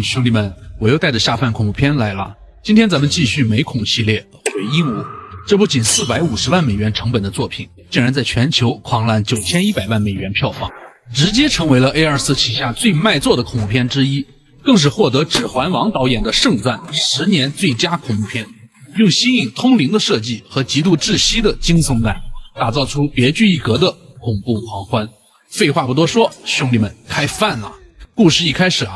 兄弟们，我又带着下饭恐怖片来了。今天咱们继续美恐系列《回音屋》。这部仅450万美元成本的作品，竟然在全球狂揽9100万美元票房，直接成为了 A24 旗下最卖座的恐怖片之一，更是获得指环王导演的盛赞10年最佳恐怖片。用新颖通灵的设计和极度窒息的惊悚感，打造出别具一格的恐怖狂欢。废话不多说，兄弟们开饭了。故事一开始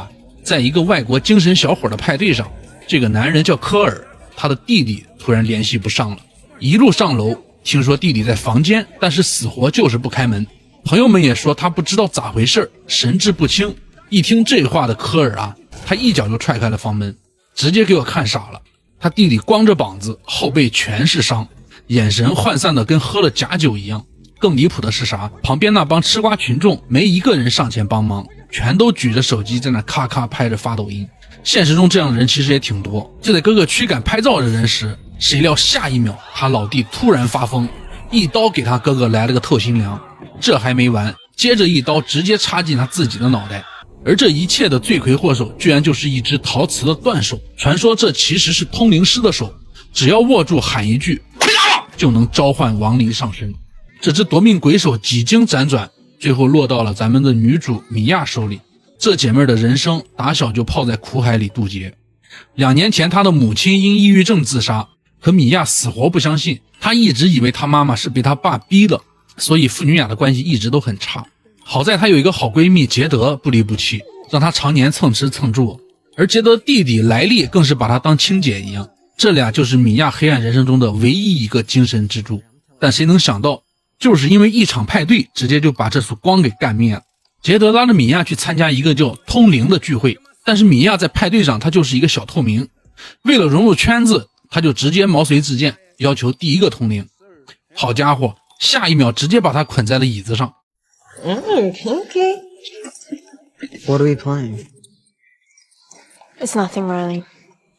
在一个外国精神小伙的派对上，这个男人叫科尔，他的弟弟突然联系不上了。一路上楼，听说弟弟在房间，但是死活就是不开门。朋友们也说他不知道咋回事，神志不清。一听这话的科尔他一脚就踹开了房门，直接给我看傻了。他弟弟光着膀子，后背全是伤，眼神涣散的跟喝了假酒一样。更离谱的是啥？旁边那帮吃瓜群众没一个人上前帮忙，全都举着手机在那咔咔拍着发抖音。现实中这样的人其实也挺多。就在哥哥驱赶拍照的人时，谁料下一秒他老弟突然发疯，一刀给他哥哥来了个透心凉。这还没完，接着一刀直接插进他自己的脑袋。而这一切的罪魁祸首居然就是一只陶瓷的断手。传说这其实是通灵师的手，只要握住喊一句就能召唤亡灵上身。这只夺命鬼手几经辗转，最后落到了咱们的女主米娅手里。这姐妹的人生打小就泡在苦海里渡劫。2年前她的母亲因抑郁症自杀，可米娅死活不相信，她一直以为她妈妈是被她爸逼的，所以父女俩的关系一直都很差。好在她有一个好闺蜜杰德不离不弃，让她常年蹭吃蹭住。而杰德弟弟莱利更是把她当亲姐一样，这俩就是米娅黑暗人生中的唯一一个精神支柱。但谁能想到，就是因为一场派对，直接就把这束光给干灭了。杰德拉着米娅去参加一个叫通灵的聚会，但是米娅在派对上她就是一个小透明，为了融入圈子，她就直接毛遂自荐，要求第一个通灵。好家伙，下一秒直接把她捆在了椅子上。Okay. What are we playing? It's nothing really.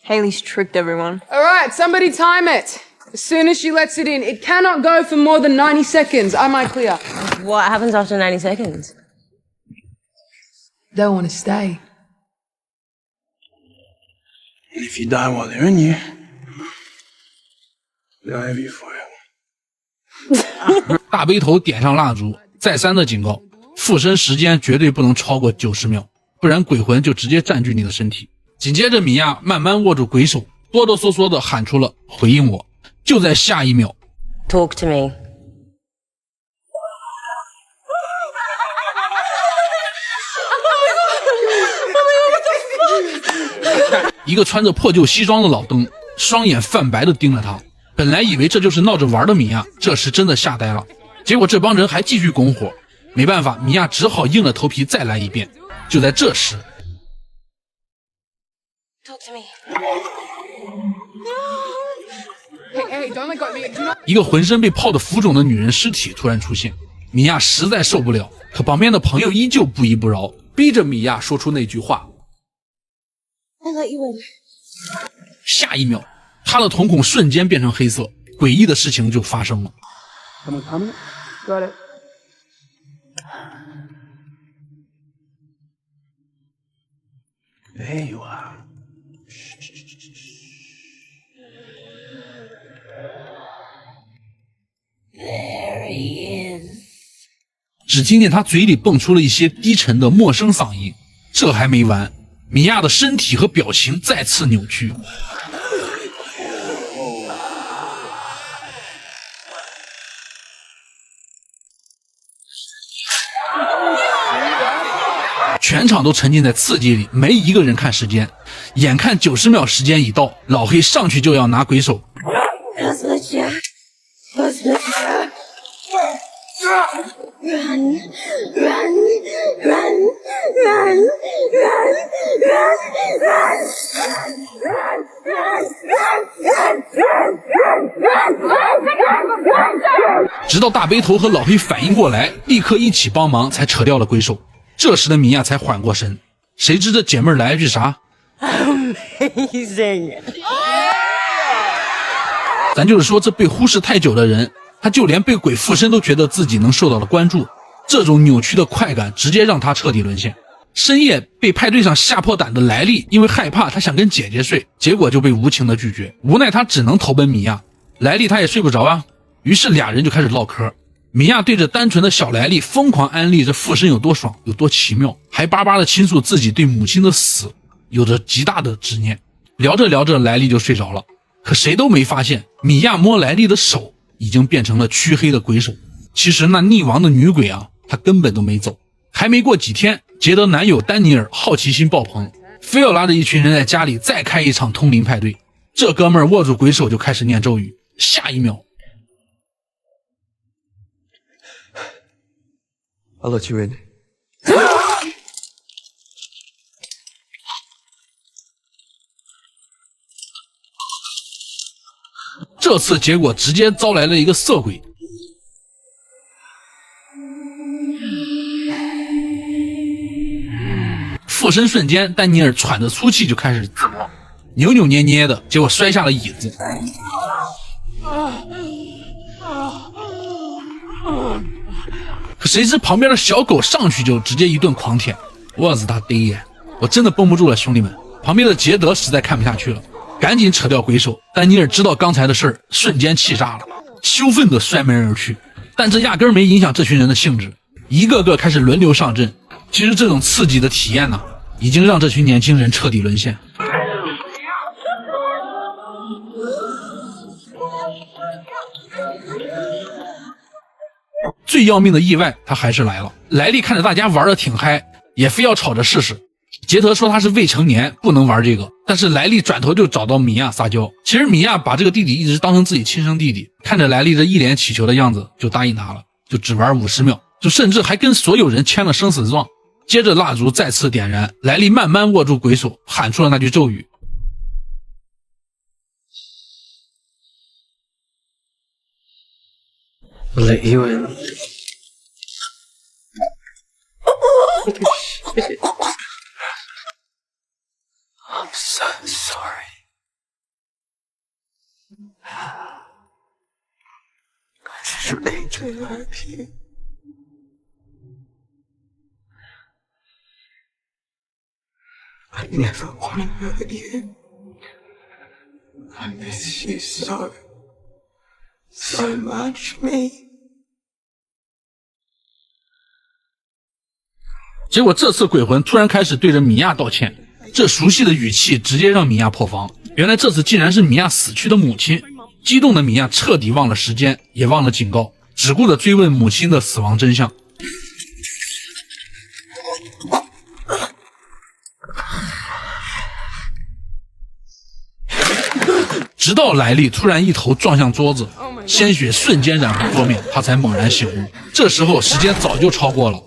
Haley's tricked everyone. All right, somebody time it. As soon as she lets it in, it cannot go for more than 90 seconds. Am I clear? What happens after 90 seconds? Don't want to stay. And if you die while they're in you, they'll have you for you. 大背头点上蜡烛，再三的警告，附身时间绝对不能超过90秒，不然鬼魂就直接占据你的身体。紧接着米娅慢慢握住鬼手，哆哆嗦嗦的喊出了回应我。就在下一秒 Talk to me. 一个穿着破旧西装的老登，双眼泛白的盯着他。本来以为这就是闹着玩的米娅，这时真的吓呆了。结果这帮人还继续拱火，没办法，米娅只好硬着头皮再来一遍。就在这时 Talk to me. Hey, don't let go of me. Do not. 一个浑身被泡得浮肿的女人尸体突然出现，米娅实在受不了，可旁边的朋友依旧不依不饶，逼着米娅说出那句话。 I let you in. 下一秒，她的瞳孔瞬间变成黑色，诡异的事情就发生了。 Someone coming? Got it. There you are. 只听见他嘴里蹦出了一些低沉的陌生嗓音。这还没完，米娅的身体和表情再次扭曲。全场都沉浸在刺激里，没一个人看时间。眼看90秒时间已到，老黑上去就要拿鬼手。直到大背头和老黑反应过来，立刻一起帮忙，才扯掉了鬼手。这时的米娅才缓过神，谁知这姐妹儿来一句啥 Amazing. 咱就是说，这被忽视太久的人，他就连被鬼附身都觉得自己能受到了关注，这种扭曲的快感直接让他彻底沦陷。深夜被派对上吓破胆的莱利，因为害怕，他想跟姐姐睡，结果就被无情的拒绝。无奈他只能投奔米娅。莱利他也睡不着啊，于是俩人就开始唠嗑。米娅对着单纯的小莱利疯狂安利这附身有多爽，有多奇妙，还巴巴的倾诉自己对母亲的死有着极大的执念。聊着聊着，莱利就睡着了。可谁都没发现，米娅摸莱利的手已经变成了黢黑的鬼手。其实那溺亡的女鬼啊，她根本都没走。还没过几天，杰德男友丹尼尔好奇心爆棚，非要拉着一群人在家里再开一场通灵派对。这哥们儿握住鬼手就开始念咒语，下一秒 I'll let you in. 这次结果直接招来了一个色鬼。附身瞬间，丹尼尔喘着粗气就开始自爆，扭扭捏捏的，结果摔下了椅子。可谁知旁边的小狗上去就直接一顿狂舔，我是他爹耶！我真的绷不住了，兄弟们！旁边的杰德实在看不下去了，赶紧扯掉鬼手。丹尼尔知道刚才的事儿，瞬间气炸了，羞愤地摔门而去。但这压根儿没影响这群人的兴致，一个个开始轮流上阵。其实这种刺激的体验呢，已经让这群年轻人彻底沦陷。最要命的意外，他还是来了。莱利看着大家玩得挺嗨，也非要吵着试试。杰德说他是未成年，不能玩这个。但是莱利转头就找到米娅撒娇。其实米娅把这个弟弟一直当成自己亲生弟弟，看着莱利这一脸乞求的样子，就答应他了，就只玩50秒，就甚至还跟所有人签了生死状。接着蜡烛再次点燃，莱利慢慢握住鬼手，喊出了那句咒语。I'll let you in. I'm so sorry. I just really do love you. I never want to hurt you. I miss you so much, me. 结果这次鬼魂突然开始对着米娅道歉，这熟悉的语气直接让米娅破防。原来这次竟然是米娅死去的母亲。激动的米娅彻底忘了时间，也忘了警告，只顾着追问母亲的死亡真相。直到莱利突然一头撞向桌子，鲜血瞬间染红桌面，他才猛然醒悟。这时候时间早就超过了。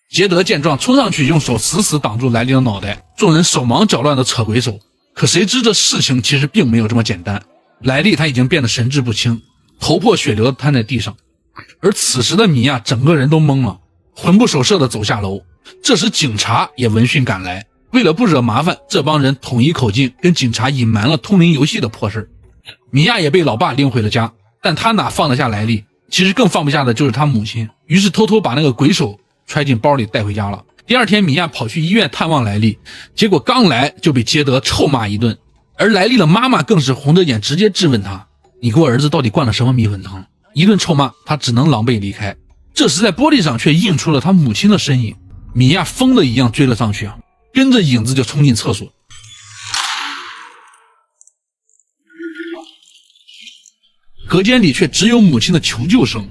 杰德见状冲上去，用手死死挡住莱利的脑袋，众人手忙脚乱地扯鬼手。可谁知这事情其实并没有这么简单，莱利他已经变得神志不清，头破血流地瘫在地上。而此时的米娅整个人都懵了，魂不守舍地走下楼。这时警察也闻讯赶来，为了不惹麻烦，这帮人统一口径跟警察隐瞒了通灵游戏的破事。米娅也被老爸拎回了家，但他哪放得下莱利，其实更放不下的就是他母亲，于是偷偷把那个鬼手揣进包里带回家了。第二天米娅跑去医院探望莱利，结果刚来就被杰德臭骂一顿，而莱利的妈妈更是红着眼直接质问他，你给我儿子到底灌了什么迷魂汤？一顿臭骂，他只能狼狈离开。这时在玻璃上却映出了他母亲的身影，米娅疯了一样追了上去啊，跟着影子就冲进厕所。隔间里却只有母亲的求救声。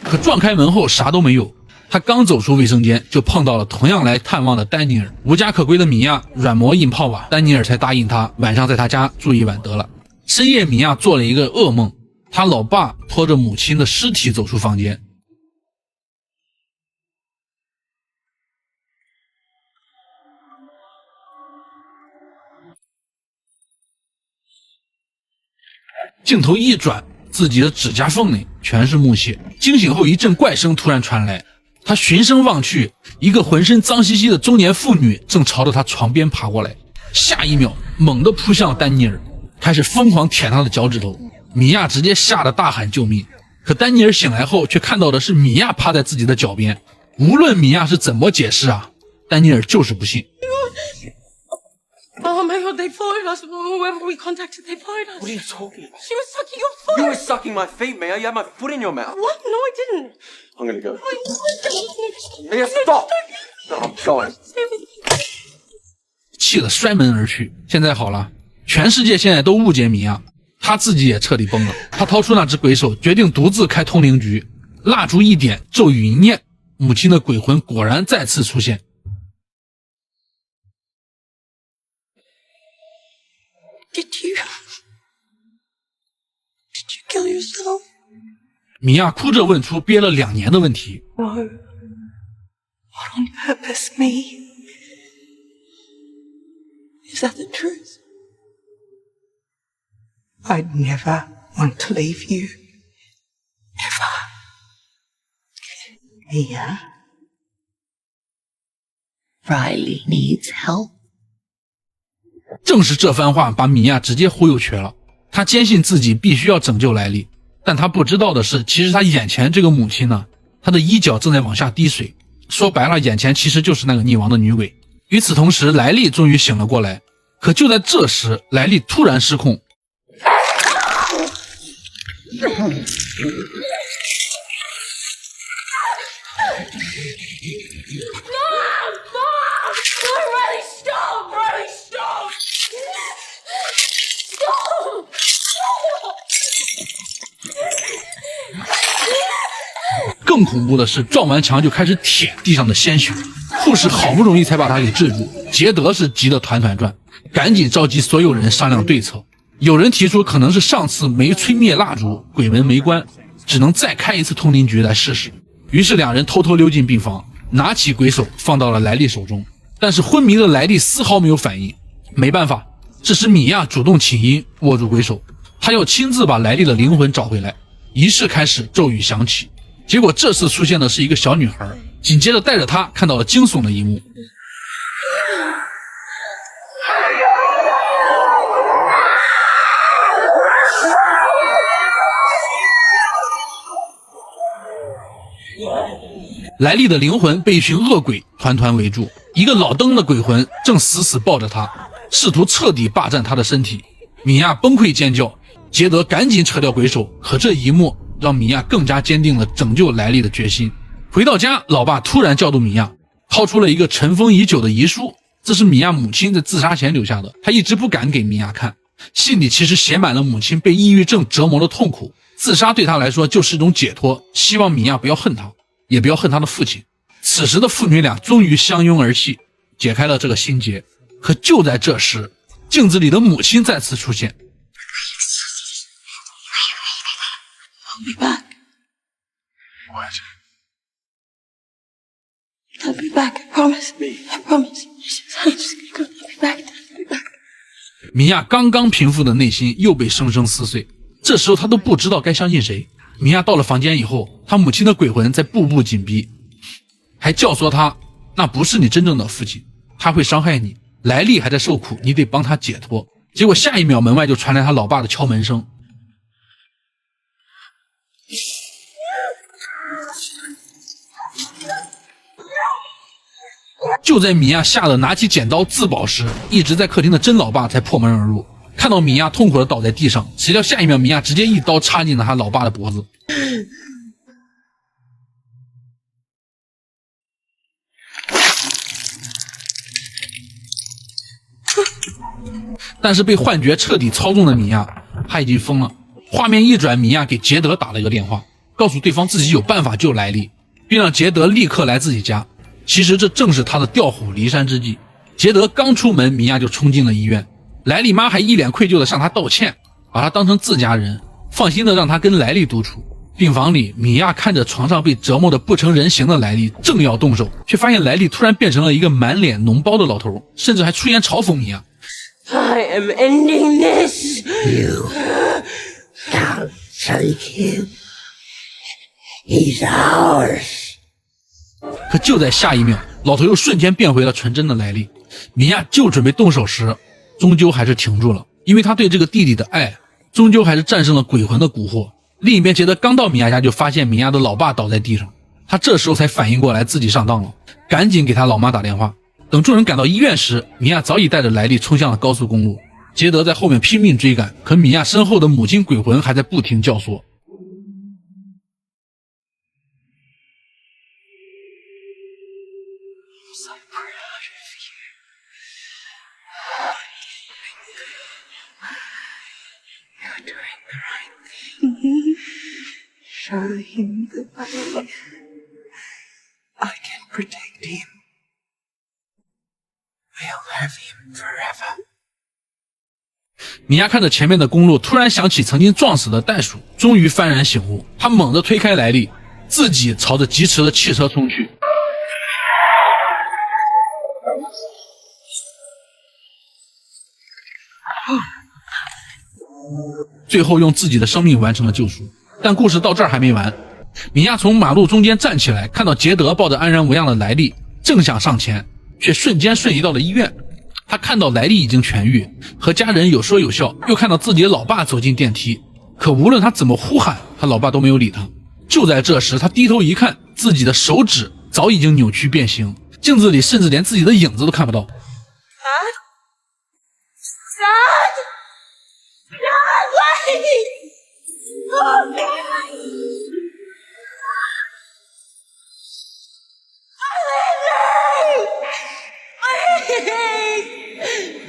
可撞开门后啥都没有，他刚走出卫生间就碰到了同样来探望的丹尼尔。无家可归的米娅软磨硬泡啊，丹尼尔才答应他晚上在他家住一晚得了。深夜米娅做了一个噩梦，他老爸拖着母亲的尸体走出房间。镜头一转，自己的指甲缝里全是木屑。惊醒后，一阵怪声突然传来，他循声望去，一个浑身脏兮兮的中年妇女正朝着他床边爬过来，下一秒猛地扑向丹尼尔，开始疯狂舔他的脚趾头。米娅直接吓得大喊救命，可丹尼尔醒来后却看到的是米娅趴在自己的脚边。无论米娅是怎么解释啊，丹尼尔就是不信。Oh my god, they followed us. Whoever we contacted, they followed us. What are you talking about? She was sucking your foot. You were sucking my feet, Mia. You had my foot in your mouth. What? No, I didn't. I'm gonna go. No, Mia, stop! No, I'm going. 气得摔门而去。现在好了，全世界现在都误解米娅，他自己也彻底崩了。他掏出那只鬼手，决定独自开通灵局。蜡烛一点，咒语一念，母亲的鬼魂果然再次出现。Did you kill yourself? 米娅哭着问出憋了2年的问题。 No. What on purpose, me? Is that the truth? I'd never want to leave you. Ever. Mia? Riley needs help. 正是这番话把米娅直接忽悠瘸了。她坚信自己必须要拯救莱利，但她不知道的是，其实她眼前这个母亲呢，她的衣角正在往下滴水。说白了，眼前其实就是那个溺亡的女鬼。与此同时，莱利终于醒了过来。可就在这时，莱利突然失控。更恐怖的是，撞完墙就开始舔地上的鲜血。护士好不容易才把他给制住，杰德是急得团团转，赶紧召集所有人商量对策。有人提出可能是上次没吹灭蜡烛，鬼门没关，只能再开一次通灵局来试试。于是两人偷偷溜进病房，拿起鬼手放到了莱利手中。但是昏迷的莱利丝毫没有反应。没办法，这时米娅主动起因，握住鬼手，她要亲自把莱利的灵魂找回来。仪式开始，咒语响起。结果这次出现的是一个小女孩，紧接着带着她看到了惊悚的一幕。莱利的灵魂被一群恶鬼团团围住，一个老登的鬼魂正死死抱着他，试图彻底霸占他的身体。米娅崩溃尖叫，杰德赶紧扯掉鬼手，可这一幕让米娅更加坚定了拯救莱利的决心。回到家，老爸突然叫住米娅，掏出了一个尘封已久的遗书，这是米娅母亲在自杀前留下的，他一直不敢给米娅看。信里其实写满了母亲被抑郁症折磨的痛苦，自杀对他来说就是一种解脱，希望米娅不要恨他，也不要恨他的父亲。此时的父女俩终于相拥而泣，解开了这个心结。可就在这时，镜子里的母亲再次出现。I'll be back. What? I'll be back. I promise. I promise. I'm just gonna go. I'll be back. I'll be back. 米娅刚刚平复的内心又被生生撕碎，这时候她都不知道该相信谁。米娅到了房间以后，她母亲的鬼魂在步步紧逼，还教唆她，那不是你真正的父亲，他会伤害你，莱利还在受苦，你得帮他解脱。结果下一秒门外就传来他老爸的敲门声。就在米娅吓得拿起剪刀自保时，一直在客厅的甄老爸才破门而入，看到米娅痛苦的倒在地上，谁料下一秒米娅直接一刀插进了他老爸的脖子。但是被幻觉彻底操纵的米娅，她已经疯了。画面一转，米娅给杰德打了一个电话，告诉对方自己有办法救莱利，并让杰德立刻来自己家。其实这正是他的调虎离山之计。杰德刚出门，米娅就冲进了医院，莱利妈还一脸愧疚地向他道歉，把他当成自家人，放心地让他跟莱利独处。病房里，米娅看着床上被折磨得不成人形的莱利，正要动手，却发现莱利突然变成了一个满脸脓包的老头，甚至还出言嘲讽米娅。 I am ending this. Don't take him. He's ours. 可就在下一秒，老头又瞬间变回了纯真的莱利。米娅就准备动手时，终究还是停住了，因为他对这个弟弟的爱，终究还是战胜了鬼魂的蛊惑。另一边，杰德刚到米娅家就发现米娅的老爸倒在地上，他这时候才反应过来自己上当了，赶紧给他老妈打电话。等众人赶到医院时，米娅早已带着莱利冲向了高速公路。杰德在后面拼命追赶，可米娅身后的母亲鬼魂还在不停教唆。You're doing the right thing. Show him the way. I can protect him. We'll have him forever. 米娅看着前面的公路，突然想起曾经撞死的袋鼠，终于幡然醒悟。她猛地推开莱利，自己朝着疾驰的汽车冲去。最后用自己的生命完成了救赎。但故事到这儿还没完，米娅从马路中间站起来，看到杰德抱着安然无恙的莱利，正想上前，却瞬间瞬移到了医院。他看到莱利已经痊愈，和家人有说有笑，又看到自己的老爸走进电梯，可无论他怎么呼喊，他老爸都没有理他。就在这时，他低头一看，自己的手指早已经扭曲变形，镜子里甚至连自己的影子都看不到。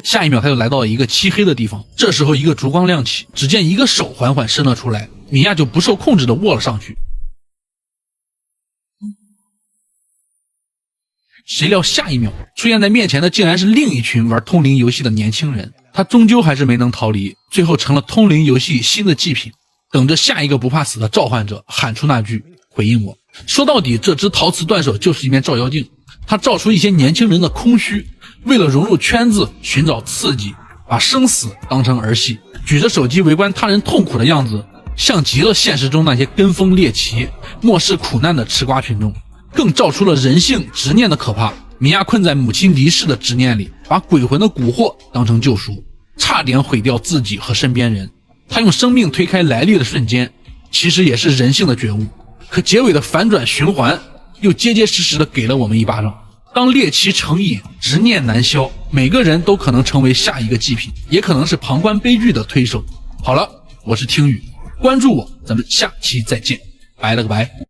下一秒，他又来到了一个漆黑的地方。这时候，一个烛光亮起，只见一个手缓缓伸了出来，米娅就不受控制地握了上去。谁料下一秒，出现在面前的竟然是另一群玩通灵游戏的年轻人。他终究还是没能逃离，最后成了通灵游戏新的祭品，等着下一个不怕死的召唤者喊出那句回应我。说到底，这只陶瓷断手就是一面照妖镜，它照出一些年轻人的空虚，为了融入圈子寻找刺激，把生死当成儿戏，举着手机围观他人痛苦的样子，像极了现实中那些跟风猎奇漠视苦难的吃瓜群众，更照出了人性执念的可怕。米娅困在母亲离世的执念里，把鬼魂的蛊惑当成救赎，差点毁掉自己和身边人。他用生命推开莱利的瞬间，其实也是人性的觉悟。可结尾的反转循环又结结实实的给了我们一巴掌。当猎奇成瘾，执念难消，每个人都可能成为下一个祭品，也可能是旁观悲剧的推手。好了，我是听雨，关注我，咱们下期再见，拜了个拜。